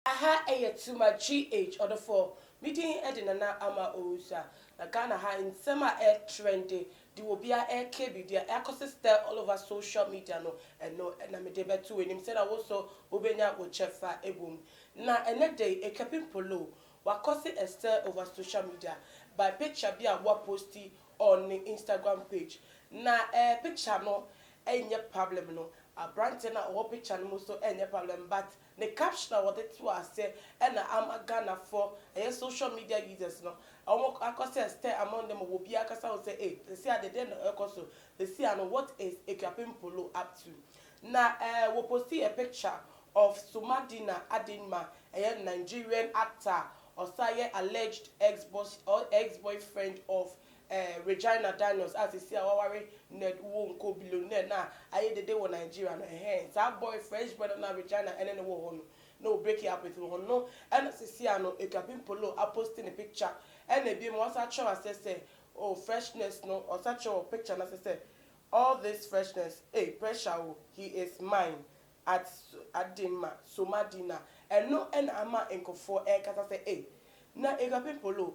Aha too much GH or the four meeting Edinana ama osa na Ghana ha in summer air trendy the will be a air KB their ecosystem all over social media no and no and I'm a debate too and him said I also Ubenya will chefa ebum na and day a capin polo what causing a stir over social media by picture be a what posty on the Instagram page na picture no any problem no a brand na or picture no so any problem but the caption what it was say and I'm a Ghana for a social media users no I can say stay among them will be a casa say hey they see at the end also they see and what is a capin polo up to now we'll post a picture of Somadina Adinma a Nigerian actor or say alleged ex-boss or ex-boyfriend of Regina Daniels as you see our Ned won't go below na I the day when Nigeria and hands that boy fresh brother na Regina and then no break it up with one no and see no a capin polo I posting a picture and a be more such as say oh freshness no or such a picture as I say all this freshness hey pressure he is mine at Adinma Somadina and no and ama enko for air cause I say hey na a capin polo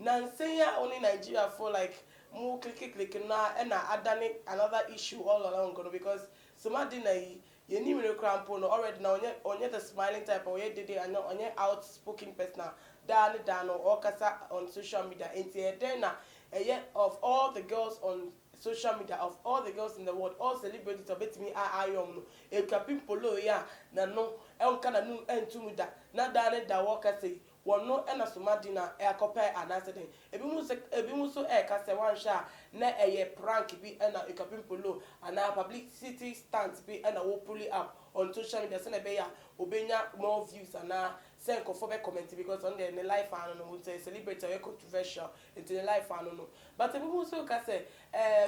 Nansenya only Nigeria for like more click na and adani another issue all along because Somadina you need me crampo no already now on the smiling type or did and on your outspoken person dan or kasa on social media and then of all the girls on social media of all the girls in the world all celebrities of bet me a capin polo ya na no kana no entu da na dan da worker say one no ena Somadina Akupem an accident ebi mu so ka se wan sha na prank bi ena capin polo and publicity stunts bi ena wo pull it up on social media say na be ya obenya more views and say ko be comment because on the life and no say celebrity or controversial into the life and no but ebi mu so ka say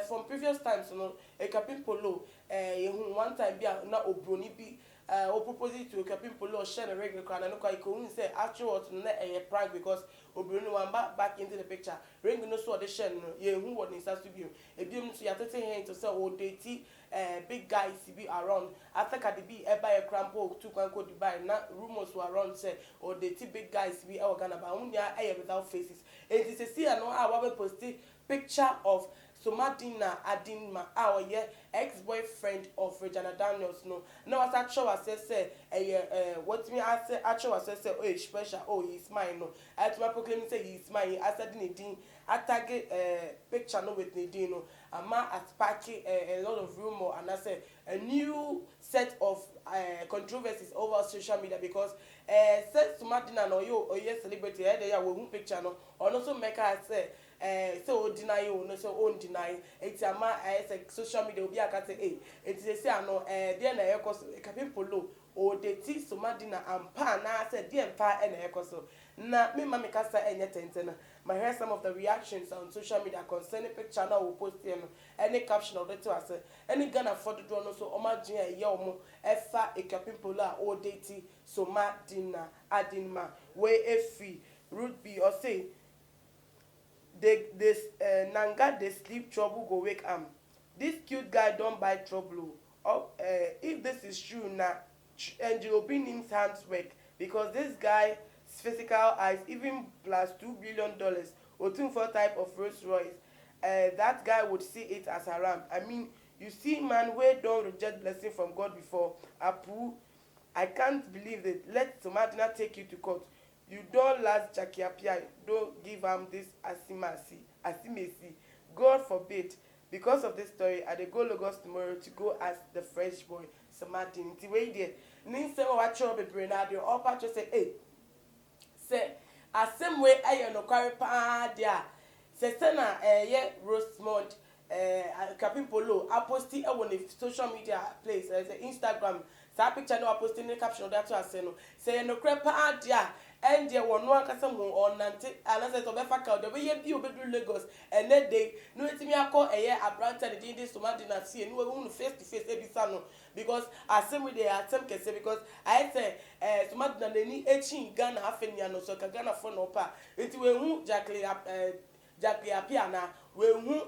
from previous times no capin polo one time bi na obroni bi or proposing to a capin polo share a regular crown and look like you say actual to net a prank because Obruni one back into the picture. Ring no so the shen who was in Sastubu. A beam to your 30 hand to sell old datey big guys to be around. After Kadibi buy a crampo to Kanko Dubai not rumors were around say or datey big guys to be our Ghana but only air without faces. It is a see I know I will post picture of Somadina Adinma, our ex-boyfriend of Regina Daniels. No, as actual as say, what me I say actual as say, oh, special, oh, he's mine. No, I to my proclaim say he's mine. I said Nadine, I tag picture no with Nadine. No, a man at sparking a lot of rumor, and I said a new set of controversies over social media because said Somadina no you or yes celebrity, they are one picture no, or also make her say. So deny you no so own deny it's a ma social media obi aka say it's a say no there na ekos capin polo o de ti Somadina ampa na say there mpa na ekos na me ma me kasa enye tenten ma hear some of the reactions on social media concerning picture na we post here no any caption of the two as any Ghana for the no so omagin ye omo efa e capin polo o de ti Somadina Adinma we efi root be or say this nanga they sleep trouble go wake am. This cute guy don't buy trouble. If this is true now, and the opinion's hands work because this guy's physical eyes even plus $2 billion or 24 type of Rolls Royce. That guy would see it as haram. I mean, you see, man, we don't reject blessing from God before. Apu, I can't believe it. Let Somadina take you to court. You don't last Jackie Apia, don't give him this asimesi. God forbid. Because of this story, I dey go Lagos tomorrow to go ask the fresh boy, Somadina. Ti wey there. Nin say what trouble be na dey all part say, hey, say asem way ayo no kware pa dia. Say na Rosemont Capin Polo I posti e won social media place say Instagram. Sa picture no I posting the caption that to say no. Say no kware pa dia. And there were no akasa mo on nante anase to be faka the way bi obedu Lagos and then they no etimi akọ abranta the din Somadina see no we face to face ebisa no because asem we dey attempt kese because I say Somadina ni echi Ghana afenia no so ka Ghana for no pa enti we hu Jackie na we hu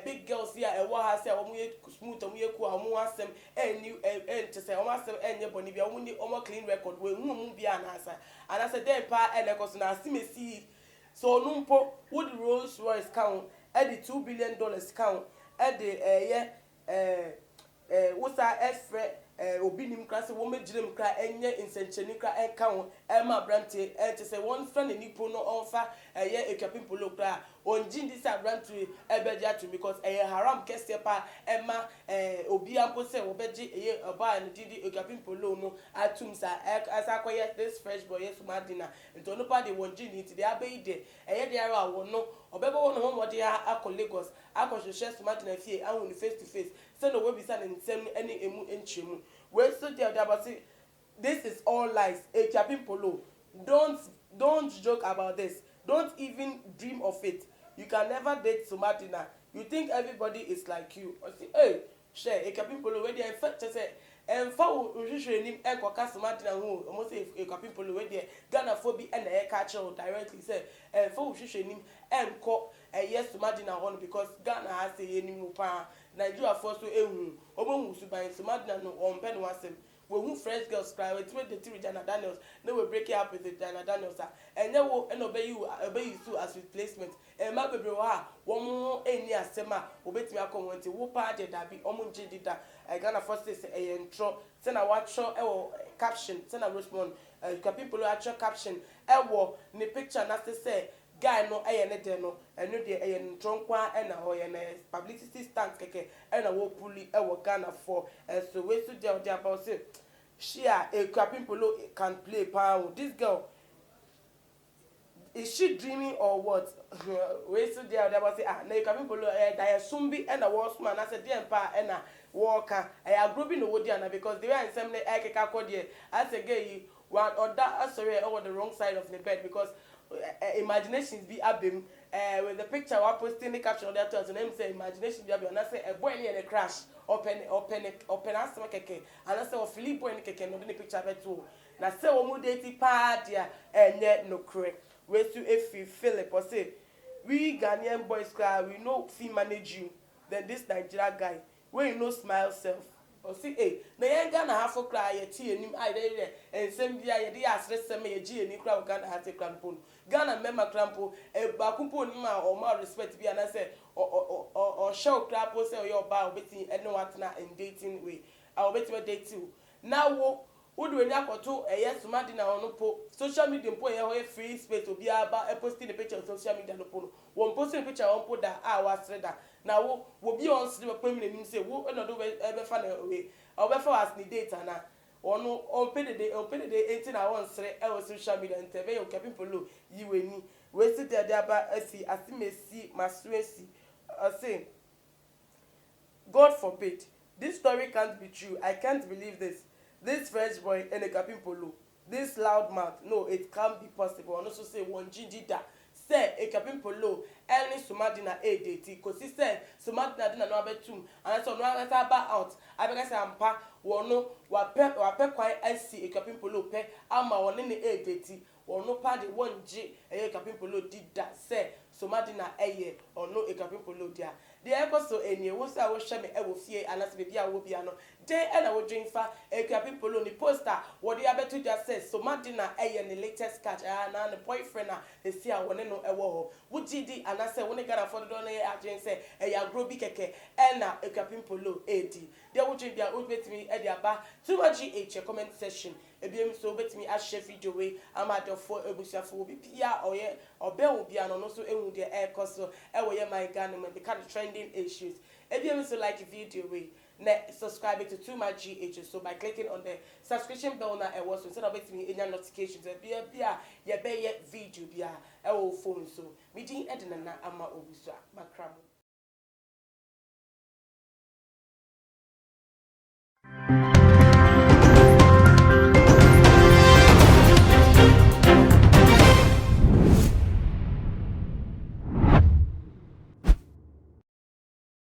big girls here e wa ha say omo ye smooth omo ye cool omo asem eni to say omo asem enye boni bia omo ni omo clean record we hu mu bia na asa and I say dem pa elekos na asimesi so no mpo would Rolls Royce count at the $2 billion count at the what's our effort obinim class woman jim cry enye insencheni cry e count Emma Brante to say one friend in Nipo no offer a Akupem Poloo cry on Jin this Brante ebeja because haram kesepa Emma obia po say obeji a bar and didi Akupem Poloo no atumsa as akoye this fresh boy Somadina into no party one Jin it the abe de dey ara won no obebe won ho mode akọ Lagos akọ hwehwe Somadina fie ahun face to face say no we be say nsem any emu enchemu we so there about say this is all lies. Akupem Poloo, don't joke about this. Don't even dream of it. You can never date Somadina. You think everybody is like you. Or say, hey, share Akupem Poloo where they in fact say and for usually nim e kwaka Somadina hu almost say Akupem Poloo where they Ghana phobia and e catch directly say and for usually nim and ko yes Somadina one because Ghana has say any mu pa Nigeria force to ehu obo musu by Somadina no on pen wasem we who fresh girls cry we the Regina Daniels no we break it up with the Regina Daniels and then we and obey you as replacement and my baby wa one more any asema obetimi akomwente wo pa de da bi omunje dida I gonna first say e intro say na watch caption say na respond Akupem Poloo actual caption e wo ni picture na say guy no ne de no eno de ntronkwa na ho ye na publicity stunt keke na wo puli e wo Ghana for so we so dey about say she Akupem Poloo can play power this girl is she dreaming or what we so dey about say na Akupem Poloo da sumbi na wo suma na say dey pa na worker agro bi no wo dey na because the way nsem na keka ko dey as a gay one or that sorry over the wrong side of the bed because imaginations be abim with the picture we posting the caption on that and them say imagination be abim and I say a boy near a crash open asema keke and I say of Philip boy keke no the picture beto na say o mu date pa dia enye no correct we to if Philip or say we Ghanaian boys cry we know fi manage you then this Nigeria guy we no smile self or see na yen Ghana half cry ye tie nim ai dey ensem bia ye dey asre sem ye gi eni kra Ghana hate krampo Ghana member krampo bakumpo nim a o ma respect bia na say o show krampo say your ba obeti eno watna in dating way a obeti we date you now wo do eni akoto Somadina ono po social media po ye ho free space obi aba posting the picture on social media no po no won posting picture on po da a wasre da na wo bi on sre pe mi nim say wo no do be fa na we o be fa as ni data na ono on pede de 18 na won sre e social media ntebe yo Akupem Poloo yiwe ni we sit there aba asimesi masuesi say God forbid this story can't be true. I can't believe this French boy and Akupem Poloo this loud mouth no it can't be possible and also say one jidida say Akupem Poloo any Somadina date cause he say Somadina didn't know about two and so no about out I because ampa wono wa pe kwan asi Akupem Poloo pe ama won ne date wono pa de one G Akupem Poloo did that say Somadina or no Akupem Poloo dia the echo eni wo say wo hwe me e wo fie anas be bia wo bia no dey na wo dwen fa Akupem Poloo ni poster wo dey abeto just say Somadina ne latest catch na the boyfriend na e see a won no e wo ho wo gidi anas say wo ne Ghana for do no e agyen say e ya grow bi keke na Akupem Poloo edi dey wo dwen bia wo betimi e dey aba too much comment section ebiem so betimi a share video we amadofo ebusiafo bi bia oye obe wo bia no so ehu de e koso e wo ye my Ghana man because trending issues ebiem so like video we na subscribe to Too Much GH so by clicking on the subscription bell na e was so that betimi enya notifications e bia ye be ye video bia e wo phone so meeting edina na ama obusu makram